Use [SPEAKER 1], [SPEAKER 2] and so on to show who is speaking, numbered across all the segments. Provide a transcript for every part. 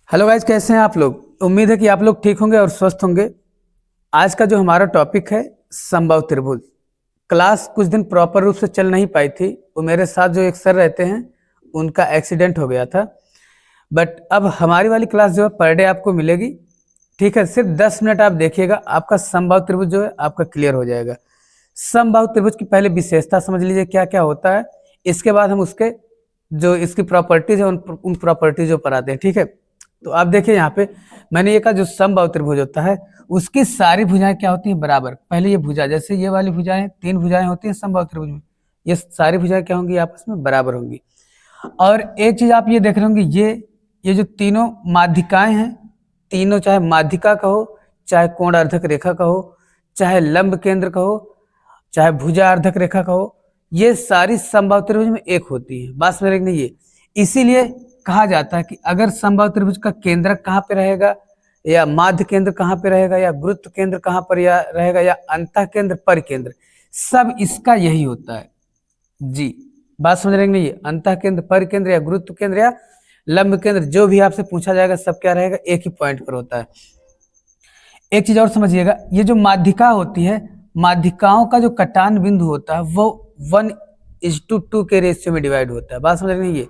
[SPEAKER 1] Hello guys, कैसे हैं आप लोग। उम्मीद है कि आप लोग ठीक होंगे और स्वस्थ होंगे। आज का जो हमारा टॉपिक है समबाहु त्रिभुज। क्लास कुछ दिन प्रॉपर रूप से चल नहीं पाई थी। वो मेरे साथ जो एक सर रहते हैं उनका एक्सीडेंट हो गया था। बट अब हमारी वाली क्लास जो है पर डे आपको मिलेगी। ठीक है, सिर्फ 10 मिनट आप देखिएगा, आपका समबाहु त्रिभुज जो है आपका क्लियर हो जाएगा। समबाहु त्रिभुज की पहले विशेषता समझ लीजिए क्या क्या होता है। इसके बाद हम उसके जो इसकी प्रॉपर्टीज है उन प्रॉपर्टीज पर आते हैं। ठीक है, तो आप देखिए यहाँ पे मैंने ये कहा जो समबाहु त्रिभुज होता है उसकी सारी भुजाएं क्या होती हैं, बराबर। पहले ये भुजा, जैसे ये वाली भुजाएं, 3 भुजाएं होती हैं समबाहु त्रिभुज में, ये सारी भुजाएं क्या होंगी, आपस में बराबर होंगी। और एक चीज आप ये देख रहे होंगे, ये जो तीनों माध्यिकाएं हैं, तीनों चाहे माध्यिका कहो, चाहे कोणार्धक रेखा कहो, चाहे लंब केंद्र कहो, चाहे भुजार्धक रेखा कहो, ये सारी समबाहु त्रिभुज में एक होती है। बात समझ रहे नहीं ये, इसीलिए कहा जाता है कि अगर समबाहु त्रिभुज का केंद्रक कहाँ पे रहेगा, या माध्य केंद्र कहाँ पे रहेगा, या गुरुत्व केंद्र कहाँ पर या रहेगा, या अंतः केंद्र परिकेंद्र, सब इसका यही होता है जी। बात समझ रहे नहीं, ये अंतः केंद्र, परिकेंद्र, या गुरुत्व केंद्र, या लंब केंद्र, जो भी आपसे पूछा जाएगा सब क्या रहेगा, एक ही पॉइंट पर होता है। एक चीज और समझिएगा, ये जो माध्यिका होती है, माध्यिकाओं का जो कटान बिंदु होता है वो 1:2 के रेशियो में डिवाइड होता है। बात समझ रहे नहीं, ये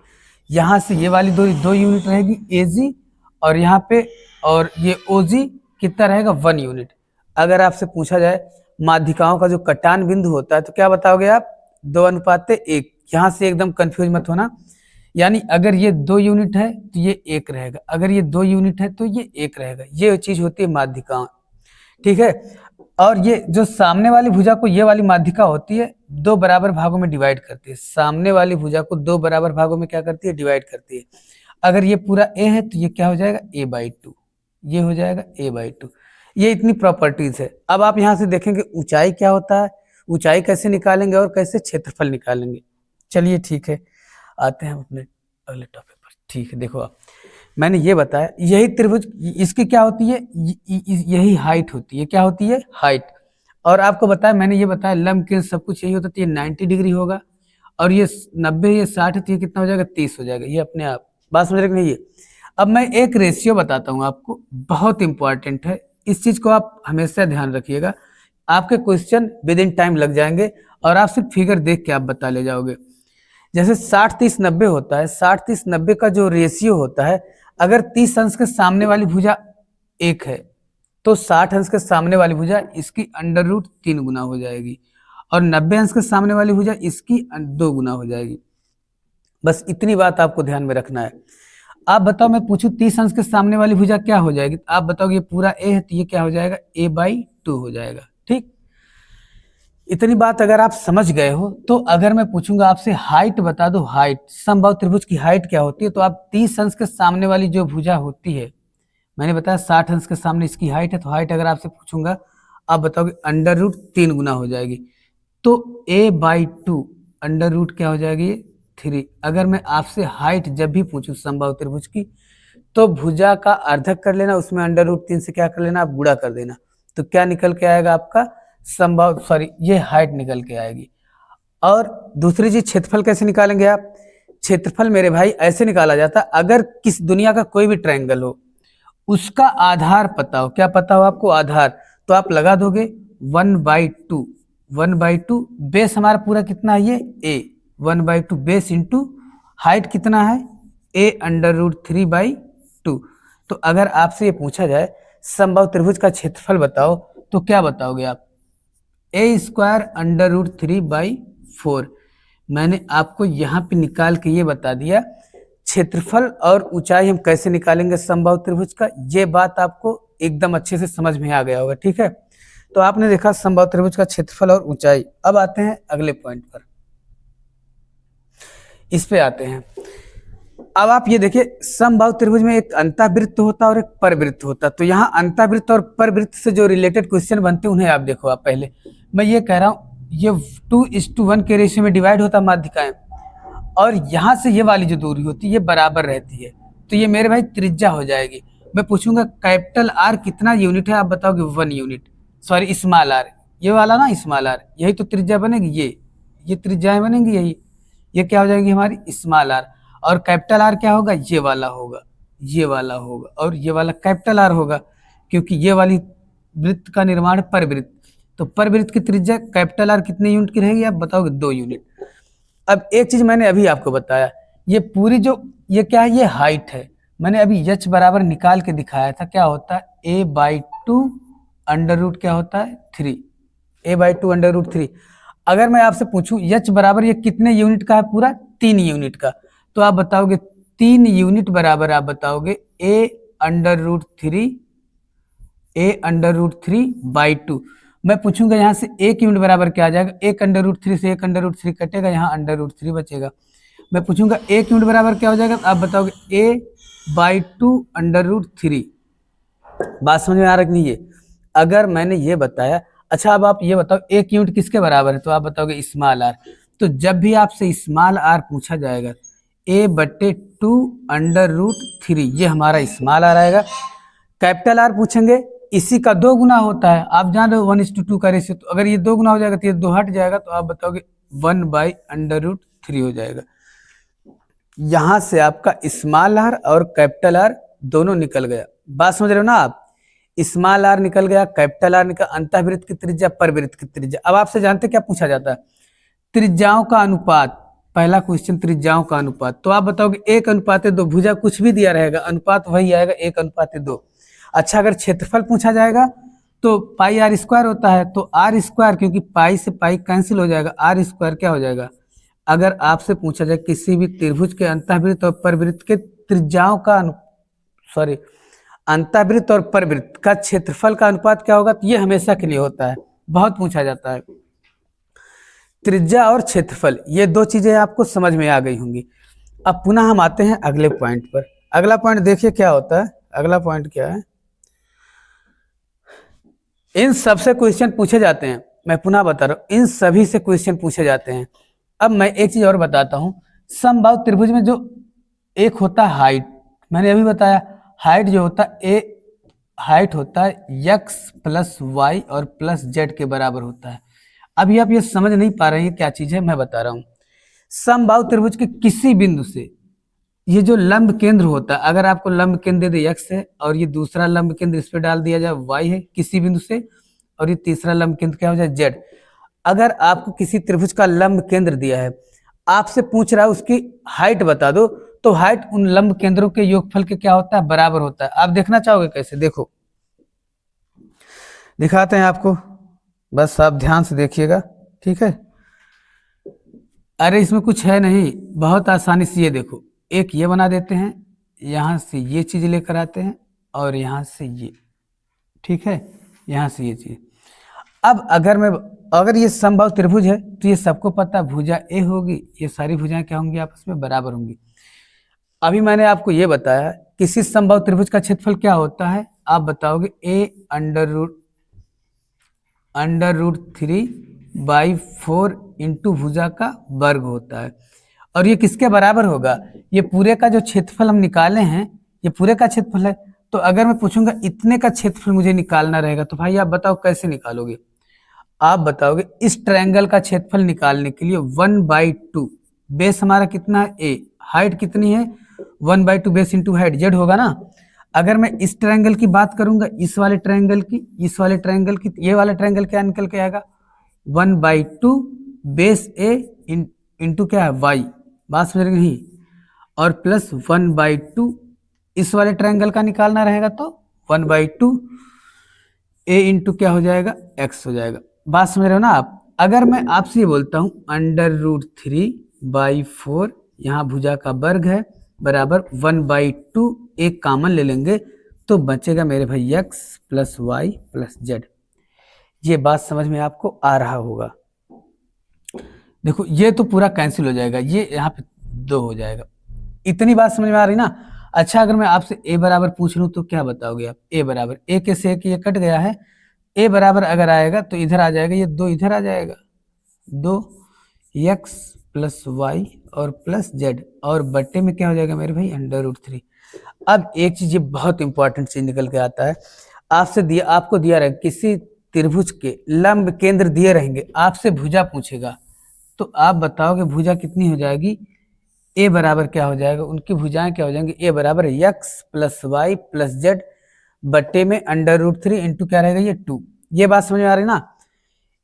[SPEAKER 1] यहाँ से ये वाली दो यूनिट रहेगी एजी, और यहाँ पे और ये ओजी कितना रहेगा, 1 यूनिट। अगर आपसे पूछा जाए माध्यिकाओं का जो कटान बिंदु होता है तो क्या बताओगे आप, 2:1। यहाँ से एकदम कंफ्यूज मत होना, यानी अगर ये 2 यूनिट है तो ये 1 रहेगा, अगर ये 2 यूनिट है तो ये 1 रहेगा। ये चीज होती है माध्यिका, ठीक है। और ये जो सामने वाली भुजा को, ये वाली माध्यिका होती है, 2 बराबर भागों में डिवाइड करती है। सामने वाली भुजा को 2 बराबर भागों में क्या करती है, डिवाइड करती है। अगर ये पूरा ए है तो ये क्या हो जाएगा, a/2, ये हो जाएगा a/2। ये इतनी प्रॉपर्टीज है। अब आप यहाँ से देखेंगे ऊंचाई क्या होता है, ऊंचाई कैसे निकालेंगे और कैसे क्षेत्रफल निकालेंगे। चलिए ठीक है, आते हैं हम अपने अगले टॉपिक पर। ठीक है, देखो आप, मैंने ये बताया यही त्रिभुज, इसकी क्या होती है, यही हाइट होती है। क्या होती है, हाइट। और आपको बताया, मैंने ये बताया लंब के सब कुछ यही होता है, ये 90 डिग्री होगा, और ये 90, ये 60 है तो ये कितना हो जाएगा, 30 हो जाएगा, ये अपने आप। बात समझ रहे नहीं। ये अब मैं एक रेशियो बताता हूँ आपको, बहुत इंपॉर्टेंट है, इस चीज को आप हमेशा ध्यान रखिएगा। आपके क्वेश्चन विद इन टाइम लग जाएंगे और आप सिर्फ फिगर देख के आप बता ले जाओगे। जैसे 60-30-90 होता है, 60-30-90 का जो रेशियो होता है, अगर 30 अंश के सामने वाली भुजा 1 है तो 60 अंश के सामने वाली भुजा इसकी √3 गुना हो जाएगी, और 90 अंश के सामने वाली भुजा इसकी 2 गुना हो जाएगी। बस इतनी बात आपको ध्यान में रखना है। आप बताओ, मैं पूछूं 30 अंश के सामने वाली भुजा क्या हो जाएगी, आप बताओगे ये पूरा ए है तो ये क्या हो जाएगा, a/2 हो जाएगा। ठीक, इतनी बात अगर आप समझ गए हो तो अगर मैं पूछूंगा आपसे हाइट बता दो, हाइट, समबाहु त्रिभुज की हाइट क्या होती है, तो आप 30 अंश के सामने वाली जो भुजा होती है, मैंने बताया 60 अंश के सामने इसकी हाइट है, तो हाइट अगर आपसे पूछूंगा आप बताओगे √3 गुना हो जाएगी, तो a/2 √ क्या हो जाएगी, 3। अगर मैं आपसे हाइट जब भी पूछूं समबाहु त्रिभुज की, तो भुजा का अर्धक कर लेना, उसमें √3 से क्या कर लेना, आप गुणा कर देना, तो क्या निकल के आएगा आपका समबाहु, सॉरी, ये हाइट निकल के आएगी। और दूसरी चीज, क्षेत्रफल कैसे निकालेंगे आप। क्षेत्रफल मेरे भाई ऐसे निकाला जाता, अगर किस दुनिया का कोई भी ट्रायंगल हो, उसका आधार पता हो, क्या पता हो आपको, आधार, तो आप लगा दोगे 1/2। 1/2 बेस हमारा पूरा कितना है, ये a, 1/2 बेस इंटू हाइट कितना है, a√3/2। तो अगर आपसे ये पूछा जाए समबाहु त्रिभुज का क्षेत्रफल बताओ, तो क्या बताओगे आप, a² √3/4। मैंने आपको यहाँ पे निकाल के ये बता दिया क्षेत्रफल और ऊंचाई हम कैसे निकालेंगे समबाहु त्रिभुज का, ये बात आपको एकदम अच्छे से समझ में आ गया होगा। ठीक है, तो आपने देखा समबाहु त्रिभुज का क्षेत्रफल और ऊंचाई। अब आते हैं अगले पॉइंट पर, इस पे आते हैं। अब आप ये देखिए, समबाहु त्रिभुज में एक अंतःवृत्त होता है और एक परवृत्त होता है। तो यहाँ अंतःवृत्त और परवृत्त से जो रिलेटेड क्वेश्चन बनते हैं उन्हें आप देखो। आप पहले मैं ये कह रहा हूँ, ये 2:1 के रेशियो में डिवाइड होता है माध्यिकाएं, और यहाँ से ये वाली जो दूरी होती है ये बराबर रहती है, तो ये मेरे भाई त्रिज्या हो जाएगी। मैं पूछूंगा कैपिटल आर कितना यूनिट है, आप बताओगे 1 यूनिट, सॉरी स्मॉल आर, ये वाला ना स्मॉल आर, यही तो त्रिज्या बनेगी, ये त्रिज्याएं बनेंगी, यही ये क्या हो जाएगी हमारी स्मॉल आर, और कैपिटल आर क्या होगा, ये वाला होगा। ये वाला होगा और ये वाला कैपिटल आर होगा, क्योंकि ये वाली वृत्त का निर्माण परवृत्त, तो परवृत्त की त्रिज्या कैपिटल आर कितने यूनिट की रहेगी, आप बताओगे 2 यूनिट। अब एक चीज मैंने अभी आपको बताया, ये पूरी जो ये क्या है, ये हाइट है। मैंने अभी h बराबर निकाल के दिखाया था, क्या होता है a/2 अंडर रूट क्या होता है 3, a/2 अंडर रूट 3। अगर मैं आपसे पूछूं h बराबर ये कितने यूनिट का है, पूरा 3 यूनिट का, तो आप बताओगे 3 यूनिट बराबर आप बताओगे a अंडर रूट 3/2। मैं पूछूंगा यहाँ से 1 यूनिट बराबर क्या आ जाएगा, 1 अंडर रूट 3 से 1 अंडर रूट 3 कटेगा, यहाँ अंडर रूट 3 बचेगा। मैं पूछूंगा 1 यूनिट बराबर क्या हो जाएगा, आप बताओगे a/2 अंडर रूट 3। बात समझ में आ रहा कि नहीं है? अगर मैंने ये बताया, अच्छा अब आप ये बताओ 1 यूनिट किसके बराबर है, तो आप बताओगे स्मॉल आर। तो जब भी आपसे स्मॉल आर पूछा जाएगा a/2 अंडर रूट 3, ये हमारा स्मॉल आर आएगा। कैपिटल आर पूछेंगे, इसी का 2 गुना होता है, आप जान रहे हो 1:2 का रेशियो, तो अगर ये 2 गुना हो जाएगा तो ये 2 हट जाएगा, तो आप बताओगे 1/√3 हो जाएगा। यहां से आपका स्मॉल आर और कैपिटल आर दोनों निकल गया। बात समझ रहे हो ना आप? स्मॉल आर निकल गया, कैपिटल आर निकल, अंतःवृत्त की त्रिज्या, परवृत्त की त्रिज्या। अब आपसे जानते क्या पूछा जाता है, त्रिज्याओं का अनुपात। पहला क्वेश्चन त्रिज्याओं का अनुपात, तो आप बताओगे 1:2, भुजा कुछ भी दिया रहेगा, अनुपात वही आएगा 1:2। अच्छा अगर क्षेत्रफल पूछा जाएगा तो पाई आर स्क्वायर होता है, तो आर स्क्वायर, क्योंकि पाई से पाई कैंसिल हो जाएगा, आर स्क्वायर क्या हो जाएगा। अगर आपसे पूछा जाए किसी भी त्रिभुज के अंतःवृत्त और परवृत्त के त्रिज्याओं का अंतःवृत्त और परवृत्त का क्षेत्रफल का अनुपात क्या होगा, तो ये हमेशा के लिए होता है, बहुत पूछा जाता है। त्रिज्या और क्षेत्रफल, ये 2 चीजें आपको समझ में आ गई होंगी। अब पुनः हम आते हैं अगले पॉइंट पर। अगला पॉइंट देखिए क्या होता है, अगला पॉइंट क्या है, इन सबसे क्वेश्चन पूछे जाते हैं। मैं पुनः बता रहा हूं, इन सभी से क्वेश्चन पूछे जाते हैं। अब मैं एक चीज और बताता हूं, समबाहु त्रिभुज में जो एक होता है हाइट, मैंने अभी बताया हाइट जो होता है हाइट होता है x प्लस वाई और प्लस जेड के बराबर होता है। अभी आप ये समझ नहीं पा रहे हैं क्या चीज है, मैं बता रहा हूं। समबाहु त्रिभुज के किसी बिंदु से ये जो लंब केंद्र होता है, अगर आपको लंब केंद्र दे x है और ये दूसरा लंब केंद्र इस पे डाल दिया जाए y है किसी बिंदु से, और ये तीसरा लंब केंद्र क्या हो जाए z। अगर आपको किसी त्रिभुज का लंब केंद्र दिया है, आपसे पूछ रहा है उसकी हाइट बता दो, तो हाइट उन लंब केंद्रों के योगफल के क्या होता है, बराबर होता है। आप देखना चाहोगे कैसे, देखो दिखाते हैं आपको, बस आप ध्यान से देखिएगा, ठीक है। अरे इसमें कुछ है नहीं, बहुत आसानी से ये देखो, एक ये बना देते हैं, यहां से ये चीज लेकर आते हैं और यहां से ये, ठीक है, यहां से ये चीज। अब अगर ये समबाहु त्रिभुज है तो ये सबको पता है भुजा ए होगी, ये सारी भुजाएं क्या होंगी, आपस में बराबर होंगी। अभी मैंने आपको ये बताया किसी समबाहु त्रिभुज का क्षेत्रफल क्या होता है, आप बताओगे a√3/4 इंटू भुजा का वर्ग होता है। और ये किसके बराबर होगा, ये पूरे का जो क्षेत्रफल हम निकाले हैं, ये पूरे का क्षेत्रफल है। तो अगर मैं पूछूंगा इतने का क्षेत्रफल मुझे निकालना रहेगा, तो भाई आप बताओ कैसे निकालोगे। आप बताओगे इस ट्रायंगल का क्षेत्रफल निकालने के लिए 1/2, बेस हमारा कितना है a, हाइट कितनी है 1/2, बेस इंटू हाइट z होगा ना। अगर मैं इस ट्रायंगल की बात करूंगा, इस वाले ट्रायंगल की, इस वाले ट्रायंगल की, ये वाला ट्रायंगल क्या निकल के आएगा 1/2 बेस a इंटू क्या है y, बात समझ रहे नहीं, और प्लस 1/2 इस वाले ट्रायंगल का निकालना रहेगा, तो 1/2 a इंटू क्या हो जाएगा x हो जाएगा। बात समझ रहे हो ना आप। अगर मैं आपसे ये बोलता हूं √3/4, यहाँ भुजा का वर्ग है, बराबर 1/2, एक कॉमन ले लेंगे तो बचेगा मेरे भाई x plus Y plus Z. ये बात समझ में आपको आ रहा होगा। देखो ये तो पूरा कैंसिल हो जाएगा, ये यहाँ पे 2 हो जाएगा। इतनी बात समझ में आ रही ना। अच्छा अगर मैं आपसे a बराबर पूछ लूं तो क्या बताओगे आप, a बराबर, a के से ये कट गया है, a बराबर अगर आएगा तो इधर आ जाएगा, ये 2 इधर आ जाएगा, 2x प्लस वाई और प्लस जेड, और बट्टे में क्या हो जाएगा मेरे भाई √3। अब एक चीज ये बहुत इंपॉर्टेंट चीज निकल के आता है, आपको दिया रहेगा किसी त्रिभुज के लंब केंद्र दिए रहेंगे, आपसे भुजा पूछेगा, तो आप बताओगे भुजा कितनी हो जाएगी ए बराबर क्या हो जाएगा, उनकी भुजाएं क्या हो जाएंगी, ए बराबर X plus Y plus Z बट्टे में √3 इंटू क्या रहेगा ये 2। ये बात समझ में आ रही ना,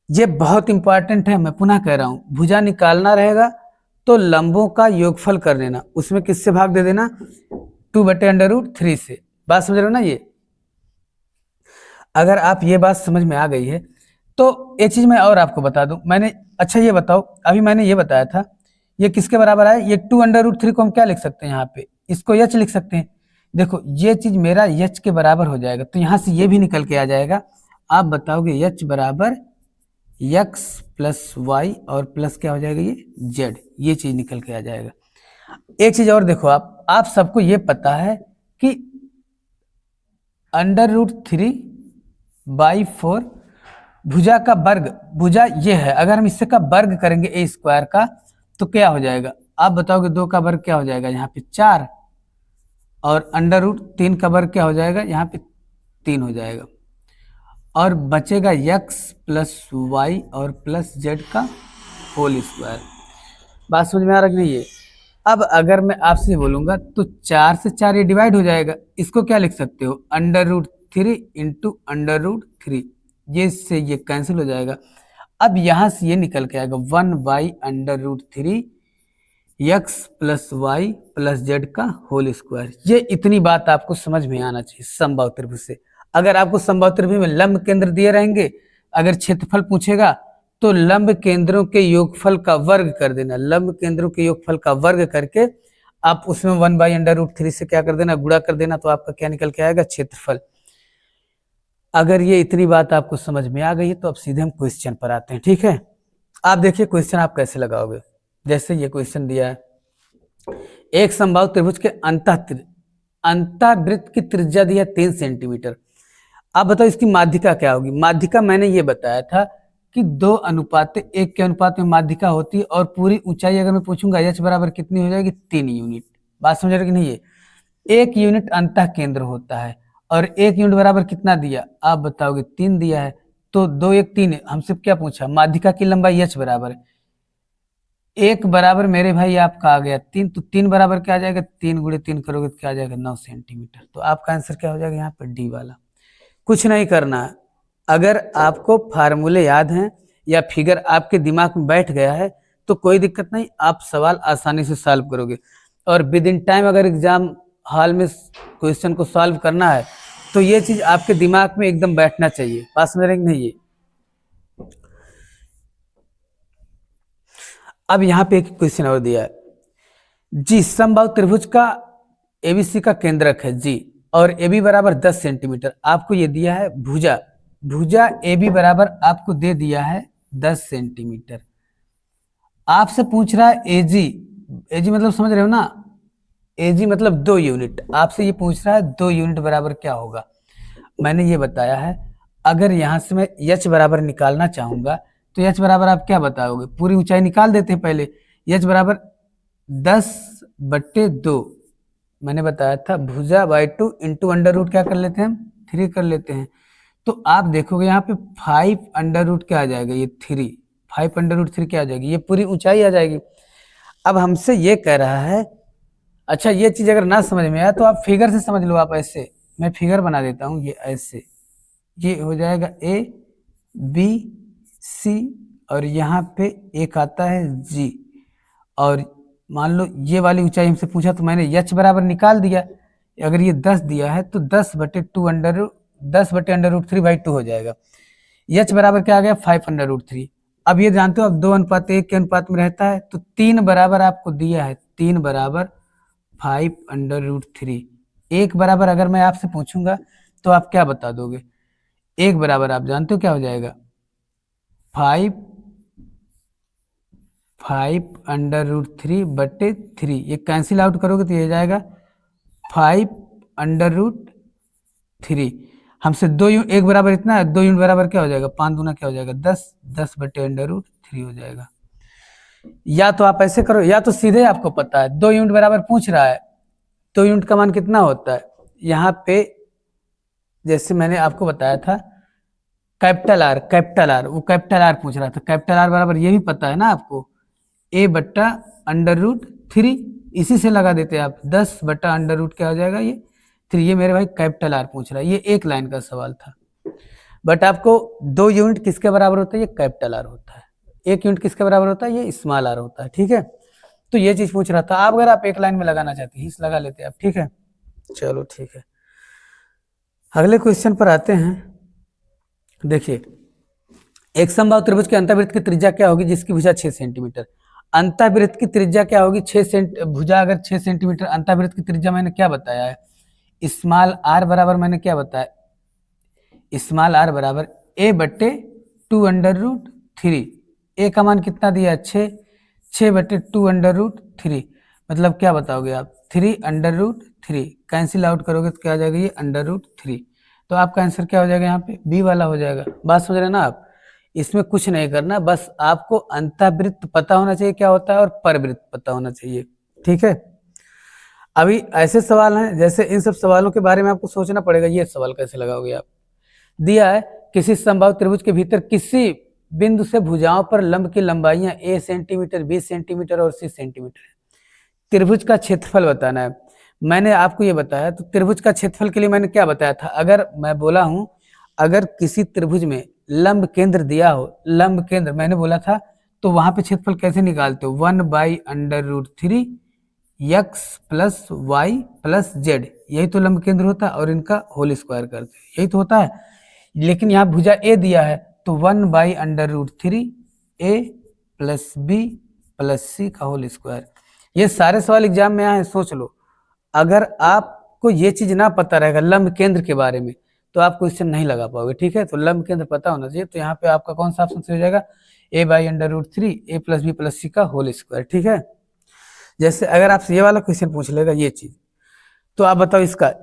[SPEAKER 1] ये बहुत इंपॉर्टेंट है, मैं पुनः कह रहा हूं, भुजा निकालना रहेगा तो लंबों का योगफल कर देना, उसमें किससे भाग दे देना, 2/√3 से। बात समझ रहे हो ना ये। अगर आप ये बात समझ में आ गई है तो एक चीज मैं और आपको बता दूं, मैंने, अच्छा ये बताओ, अभी मैंने ये बताया था ये किसके बराबर आया, ये 2/√3 को हम क्या लिख सकते हैं, यहाँ पे इसको एच लिख सकते हैं। देखो ये चीज मेरा एच के बराबर हो जाएगा, तो यहां से ये भी निकल के आ जाएगा। आप बताओगे एच बराबर एक्स प्लस वाई और प्लस क्या हो जाएगा ये जेड, ये चीज निकल के आ जाएगा। एक चीज और देखो, आप सबको ये पता है कि √3/4 भुजा का वर्ग, भुजा ये है, अगर हम इससे का वर्ग करेंगे ए स्क्वायर का तो क्या हो जाएगा, आप बताओगे 2 का वर्ग क्या हो जाएगा, यहाँ पे 4, और √3 का वर्ग क्या हो जाएगा, यहाँ पे 3 हो जाएगा, और बचेगा x प्लस वाई और प्लस जेड का होल स्क्वायर। बात समझ में आ रहा कि नहीं ये। अब अगर मैं आपसे बोलूंगा तो 4 से 4 ये डिवाइड हो जाएगा, इसको क्या लिख सकते हो, √3 इंटू √3, ये से ये कैंसिल हो जाएगा। अब यहां से ये निकल के आएगा 1/√3 X plus Y plus Z का होल स्क्वायर। ये इतनी बात आपको समझ में आना चाहिए समबाहु त्रिभुज से। अगर आपको समबाहु त्रिभुज में लंब केंद्र दिए रहेंगे, अगर क्षेत्रफल पूछेगा तो लंब केंद्रों के योगफल का वर्ग कर देना, लंब केंद्रों के योगफल का वर्ग करके आप उसमें 1/√3 से क्या कर देना, गुणा कर देना, तो आपका क्या निकल के आएगा, क्षेत्रफल। अगर ये इतनी बात आपको समझ में आ गई है तो अब सीधे हम क्वेश्चन पर आते हैं, ठीक है। आप देखिए क्वेश्चन आप कैसे लगाओगे। जैसे ये क्वेश्चन दिया है, एक समबाहु त्रिभुज के अंतःवृत्त की त्रिज्या दी है 3 सेंटीमीटर। आप बताओ इसकी माध्यिका क्या होगी। माध्यिका मैंने ये बताया था कि 2:1 के अनुपात में माध्यिका होती है, और पूरी ऊंचाई अगर मैं पूछूंगा h बराबर कितनी हो जाएगी, 3 यूनिट। बात समझ रहे कि नहीं, ये 1 यूनिट अंतः केंद्र होता है, और 1 यूनिट बराबर कितना दिया, आप बताओगे 3 दिया है, तो 2 1 3, हमसे क्या पूछा, माध्यिका की लंबाई h बराबर 1 बराबर मेरे भाई आपका आ गया 3, तो 3 बराबर क्या आ जाएगा, 3 × 3 करोगे तो क्या आ जाएगा, 9 सेंटीमीटर। तो आपका आंसर क्या हो जाएगा यहाँ पर डी वाला। कुछ नहीं करना है, अगर आपको फार्मूले याद हैं या फिगर आपके दिमाग में बैठ गया है तो कोई दिक्कत नहीं, आप सवाल आसानी से सॉल्व करोगे। और विद इन टाइम अगर एग्जाम हॉल में क्वेश्चन को सॉल्व करना है तो ये चीज आपके दिमाग में एकदम बैठना चाहिए। बात समझ रहे नहीं। ये अब यहाँ पे एक क्वेश्चन और दिया है जी, समबाहु त्रिभुज का एबीसी का केंद्रक है जी, और AB बराबर 10 सेंटीमीटर। आपको ये दिया है भुजा AB बराबर आपको दे दिया है 10 सेंटीमीटर। आपसे पूछ रहा है AG मतलब समझ रहे हो ना, AG मतलब 2 यूनिट। आपसे ये पूछ रहा है 2 यूनिट बराबर क्या होगा। मैंने ये बताया है, अगर यहाँ से मैं h बराबर निकालना चाहूंगा तो h बराबर आप क्या बताओगे, पूरी ऊंचाई निकाल देते हैं पहले। h बराबर 10/2 मैंने बताया था, भुजा/2 इंटू √ क्या कर लेते हैं हम, 3 कर लेते हैं। तो आप देखोगे यहाँ पे 5 क्या आ जाएगा, ये 3, 5 √3 क्या आ जाएगी, ये पूरी ऊंचाई आ जाएगी। अब हमसे ये कह रहा है, अच्छा ये चीज अगर ना समझ में आया तो आप फिगर से समझ लो। आप ऐसे, मैं फिगर बना देता हूँ, ये ऐसे, ये हो जाएगा ABC, और यहाँ पे एक आता है G, और मान लो ये वाली ऊंचाई हमसे पूछा तो मैंने h बराबर निकाल दिया। अगर ये 10 दिया है तो 10/√3/2 हो जाएगा। h बराबर क्या आ गया, 5/√3। अब ये जानते हो अब 2:1 के अनुपात में रहता है, तो 3 बराबर आपको दिया है, 3 बराबर 5/√3। 1 बराबर अगर मैं आपसे पूछूंगा तो आप क्या बता दोगे, 1 बराबर आप जानते हो क्या हो जाएगा, 5/√3/3। ये कैंसिल आउट करोगे तो ये जाएगा 5/√3। हमसे 1 बराबर इतना है, 2 यूनिट बराबर क्या हो जाएगा, 5 दूना क्या हो जाएगा 10, 10/√3 हो जाएगा। या तो आप ऐसे करो, या तो सीधे आपको पता है 2 यूनिट बराबर पूछ रहा है, 2 यूनिट का मान कितना होता है, यहाँ पे जैसे मैंने आपको बताया था कैपिटल आर, वो कैपिटल आर पूछ रहा था। कैपिटल आर बराबर ये भी पता है ना आपको, A/√3 इसी से लगा देते आप 10 बटा अंडर रूट क्या हो जाएगा ये 3। ये मेरे भाई कैपिटल आर पूछ रहा है, ये एक लाइन का सवाल था। बट आपको 2 यूनिट किसके बराबर होता है, ये कैपिटल आर होता है। 1 यूनिट किसके बराबर होता है, ये स्मॉल आर होता है। ठीक है, तो ये चीज पूछ रहा था। आप अगर आप एक लाइन में लगाना चाहते हैं, इस लगा लेते आप। ठीक है, चलो ठीक है, अगले क्वेश्चन पर आते हैं। देखिए, एक समबाहु त्रिभुज के अंतःवृत्त की त्रिज्या क्या होगी जिसकी भुजा 6 सेंटीमीटर। अंतःवृत्त की त्रिज्या क्या होगी, 6 भुजा अगर 6 सेंटीमीटर, अंतःवृत्त की त्रिज्या मैंने क्या बताया है, स्मॉल आर बराबर मैंने क्या बताया, स्मॉल आर बराबर ए बट्टे 2 अंडर रूट 3। ए का मान कितना दिया है 6, 6 बट्टे 2 अंडर रूट 3, मतलब क्या बताओगे आप 3 अंडर रूट 3। कैंसिल आउट करोगे तो क्या आ जाएगा, ये अंडर रूट 3। तो आपका आंसर क्या हो जाएगा, यहाँ पे बी वाला हो जाएगा। बात समझ रहे हैं ना आप, इसमें कुछ नहीं करना, बस आपको अंतःवृत्त पता होना चाहिए क्या होता है और परवृत्त पता होना चाहिए। ठीक है, अभी ऐसे सवाल हैं, जैसे इन सब सवालों के बारे में आपको सोचना पड़ेगा। ये सवाल कैसे लगाओगे आप, दिया है किसी समबाहु त्रिभुज के भीतर किसी बिंदु से भुजाओं पर लंब की लंबाइयां a सेंटीमीटर, b सेंटीमीटर और c सेंटीमीटर है। त्रिभुज का क्षेत्रफल बताना है। मैंने आपको ये बताया, तो त्रिभुज का क्षेत्रफल के लिए मैंने क्या बताया था, अगर मैं बोला हूं अगर किसी त्रिभुज में लंब केंद्र दिया हो, लंब केंद्र मैंने बोला था, तो वहां पे क्षेत्रफल कैसे निकालते हो, 1/√3 x plus Y plus Z, यही तो लंब केंद्र होता है, और इनका होल स्क्वायर करते हैं, यही तो होता है। लेकिन यहाँ भुजा ए दिया है, तो 1/√3 a plus B plus C का होल स्क्वायर। ये सारे सवाल एग्जाम में आए हैं, सोच लो। अगर आपको ये चीज ना पता रहेगा लंब केंद्र के बारे में, तो आप क्वेश्चन नहीं लगा पाओगे। ठीक है, तो लंब केंद्र पता होना चाहिए। तो यहाँ पे आपका कौन सा ऑप्शन सही हो जाएगा, a/√3 a plus B plus C का होल स्क्वायर। ठीक है, जैसे अगर आपसे ये वाला क्वेश्चन पूछ लेगा ये चीज, तो आप बताओ इसका,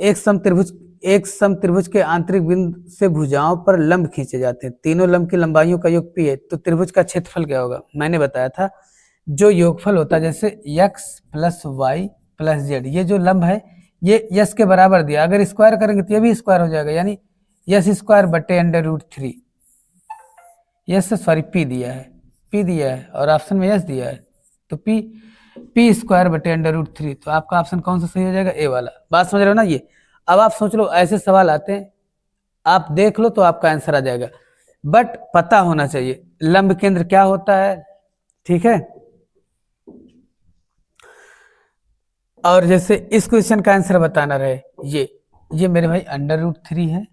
[SPEAKER 1] एक समत्रिभुज के आंतरिक बिंदु से भुजाओं पर लंब खींचे जाते हैं, तीनों लंब की लंबाइयों का योग p है, तो त्रिभुज का क्षेत्रफल क्या होगा। मैंने बताया था जो योगफल होता है, जैसे x plus Y plus Z, ये जो लंब है ये यस के बराबर दिया, अगर स्क्वायर करेंगे तो ये भी स्क्वायर हो जाएगा, यानी यस स्क्वायर बटे अंडर√3। यस सॉरी p दिया है और ऑप्शन में यस दिया है, तो p स्क्वायर बटे अंडर√3। तो आपका ऑप्शन कौन सा सही हो जाएगा, ए वाला। बात समझ रहे हो ना ये। अब आप सोच लो, ऐसे सवाल आते हैं, आप देख लो तो आपका आंसर आ जाएगा, बट पता होना चाहिए लंब केंद्र क्या होता है। ठीक है, और जैसे इस क्वेश्चन का आंसर बताना रहे, ये मेरे भाई अंडर√3 है,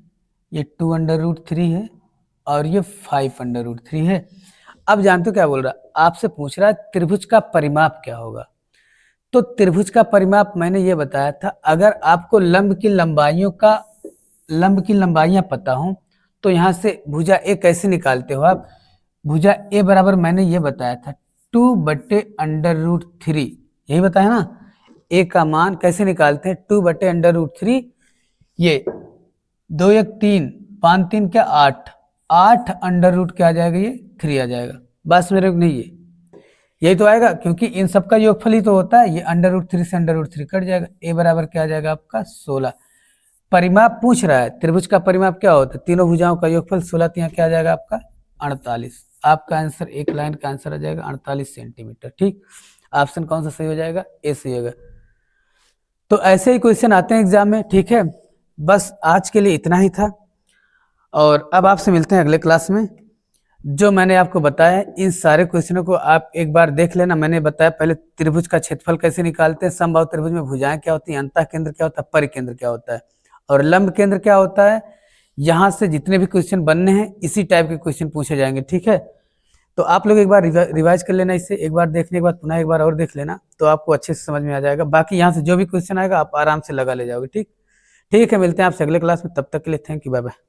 [SPEAKER 1] ये 2 अंडर√3 है, और ये 5 अंडर√3 है। अब जानते हो क्या बोल रहा, आपसे पूछ रहा है त्रिभुज का परिमाप क्या होगा। तो त्रिभुज का परिमाप मैंने ये बताया था, अगर आपको लंब की लंबाइयां पता हो, तो यहाँ से भुजा ए कैसे निकालते हो आप, भुजा ए बराबर मैंने ये बताया था 2/√3, यही बताया ना। ए का मान कैसे निकालते हैं, 2/√3, ये 2 1 3 5 3 क्या 8 अंडर रूट क्या आ जाएगा, ये 3 आ जाएगा। बस मेरे को नहीं, ये यही तो आएगा, क्योंकि इन सबका योगफल ही तो होता है। ये अंडर√3 से अंडर√3 कट जाएगा, ए बराबर क्या आ जाएगा आपका 16। परिमाप पूछ रहा है, त्रिभुज का परिमाप क्या होता है, तीनों भुजाओं का योगफल 16, तो यहाँ क्या आ जाएगा आपका 48। आपका आंसर एक लाइन का आंसर आ जाएगा 48 सेंटीमीटर। ठीक, ऑप्शन कौन सा सही हो जाएगा, ए सही होगा। तो ऐसे ही क्वेश्चन आते हैं एग्जाम में। ठीक है, बस आज के लिए इतना ही था, और अब आपसे मिलते हैं अगले क्लास में। जो मैंने आपको बताया इन सारे क्वेश्चनों को आप एक बार देख लेना। मैंने बताया पहले त्रिभुज का क्षेत्रफल कैसे निकालते हैं, समबाहु त्रिभुज में भुजाएं क्या होती हैं, अंतः केंद्र क्या होता है, परिकेंद्र क्या होता है, और लंब केंद्र क्या होता है। यहाँ से जितने भी क्वेश्चन बनने हैं इसी टाइप के क्वेश्चन पूछे जाएंगे। ठीक है, तो आप लोग एक बार रिवाइज कर लेना, इसे एक बार देखने के बाद पुनः एक बार और देख लेना, तो आपको अच्छे से समझ में आ जाएगा। बाकी यहाँ से जो भी क्वेश्चन आएगा आप आराम से लगा ले जाओगे। ठीक है, मिलते हैं आपसे अगले क्लास में, तब तक के लिए थैंक यू, बाय बाय।